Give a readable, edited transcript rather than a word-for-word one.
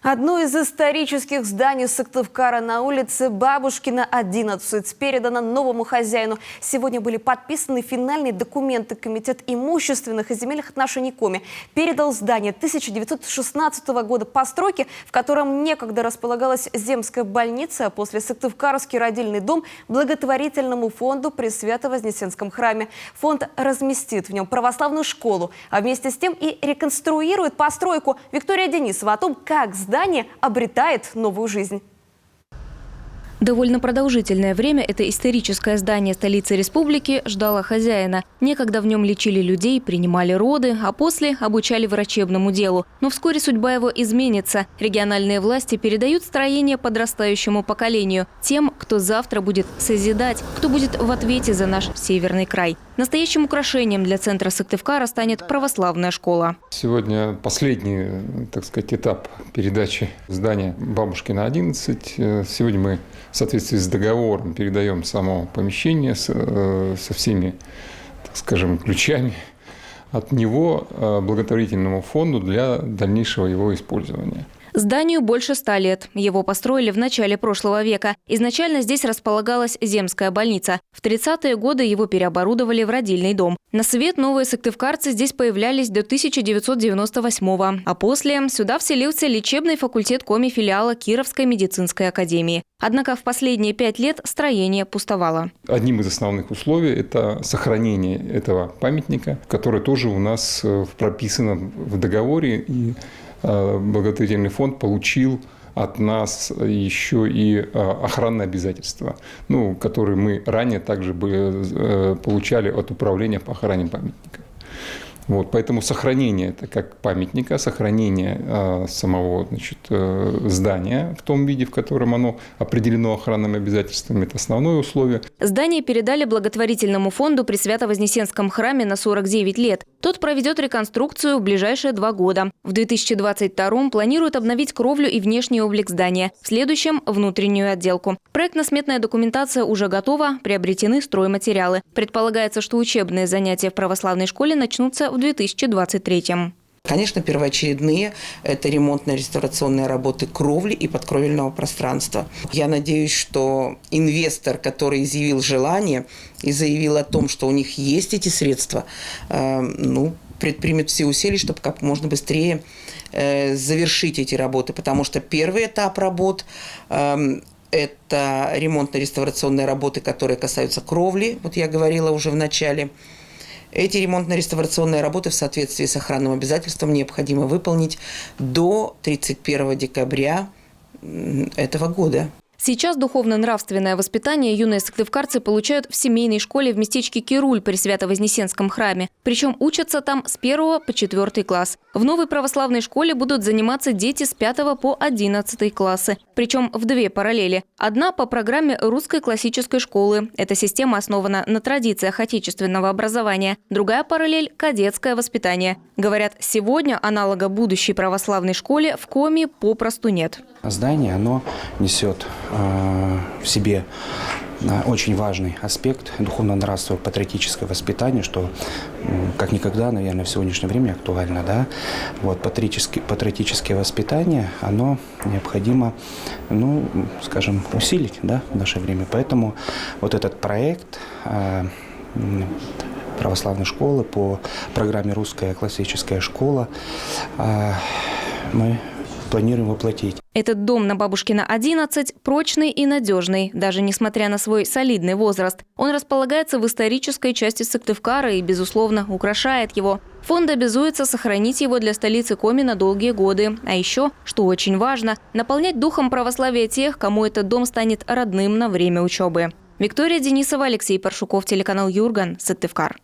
Одно из исторических зданий Сыктывкара на улице Бабушкина, 11, передано новому хозяину. Сегодня были подписаны финальные документы. Комитет имущественных и земельных отношений Коми передал здание 1916 года постройки, в котором некогда располагалась земская больница, а после Сыктывкарский родильный дом благотворительному фонду при Свято-Вознесенском храме. Фонд разместит в нем православную школу, а вместе с тем и реконструирует постройку. Виктория Денисова о том, как здание обретает новую жизнь. Довольно продолжительное время это историческое здание столицы республики ждало хозяина. Некогда в нем лечили людей, принимали роды, а после обучали врачебному делу. Но вскоре судьба его изменится. Региональные власти передают строение подрастающему поколению. Тем, кто завтра будет созидать, кто будет в ответе за наш северный край. Настоящим украшением для центра Сыктывкара станет православная школа. Сегодня последний, так сказать, этап передачи здания Бабушкина, 11. Сегодня мы в соответствии с договором передаем само помещение со всеми, так скажем, ключами от него благотворительному фонду для дальнейшего его использования. Зданию больше 100 лет. Его построили в начале прошлого века. Изначально здесь располагалась земская больница. В 30-е годы его переоборудовали в родильный дом. На свет новые сыктывкарцы здесь появлялись до 1998-го. А после сюда вселился лечебный факультет Коми филиала Кировской медицинской академии. Однако в последние 5 лет строение пустовало. Одним из основных условий – это сохранение этого памятника, которое тоже у нас прописано в договоре. И благотворительный фонд получил от нас еще и охранные обязательства, которые мы ранее также получали от управления по охране памятников. Поэтому сохранение это как памятника, сохранение самого здания в том виде, в котором оно определено охранными обязательствами, это основное условие. Здание передали благотворительному фонду при Свято-Вознесенском храме на 49 лет. Тот проведет реконструкцию в ближайшие 2 года. В 2022-м планируют обновить кровлю и внешний облик здания. В следующем – внутреннюю отделку. Проектно-сметная документация уже готова, приобретены стройматериалы. Предполагается, что учебные занятия в православной школе начнутся в 2023-м. Конечно, первоочередные – это ремонтно-реставрационные работы кровли и подкровельного пространства. Я надеюсь, что инвестор, который изъявил желание и заявил о том, что у них есть эти средства, предпримет все усилия, чтобы как можно быстрее завершить эти работы. Потому что первый этап работ это ремонтно-реставрационные работы, которые касаются кровли, я говорила уже в начале. Эти ремонтно-реставрационные работы в соответствии с охранным обязательством необходимо выполнить до 31 декабря этого года. Сейчас духовно-нравственное воспитание юные сыктывкарцы получают в семейной школе в местечке Кируль при Свято-Вознесенском храме. Причем учатся там с 1 по 4 класс. В новой православной школе будут заниматься дети с 5 по 11 классы. Причем в 2 параллели. Одна по программе русской классической школы. Эта система основана на традициях отечественного образования. Другая параллель – кадетское воспитание. Говорят, сегодня аналога будущей православной школе в Коми попросту нет. Здание, оно несет в себе очень важный аспект духовно-нравственного патриотического воспитания, что как никогда, наверное, в сегодняшнее время актуально. Да? Патриотическое воспитание, оно необходимо, усилить, да, в наше время. Поэтому этот проект православной школы по программе «Русская классическая школа» мы планируем воплотить. Этот дом на Бабушкина, 11 прочный и надежный, даже несмотря на свой солидный возраст. Он располагается в исторической части Сыктывкара и, безусловно, украшает его. Фонд обязуется сохранить его для столицы Коми на долгие годы. А еще, что очень важно, наполнять духом православия тех, кому этот дом станет родным на время учебы. Виктория Денисова, Алексей Паршуков, телеканал Юрган, Сыктывкар.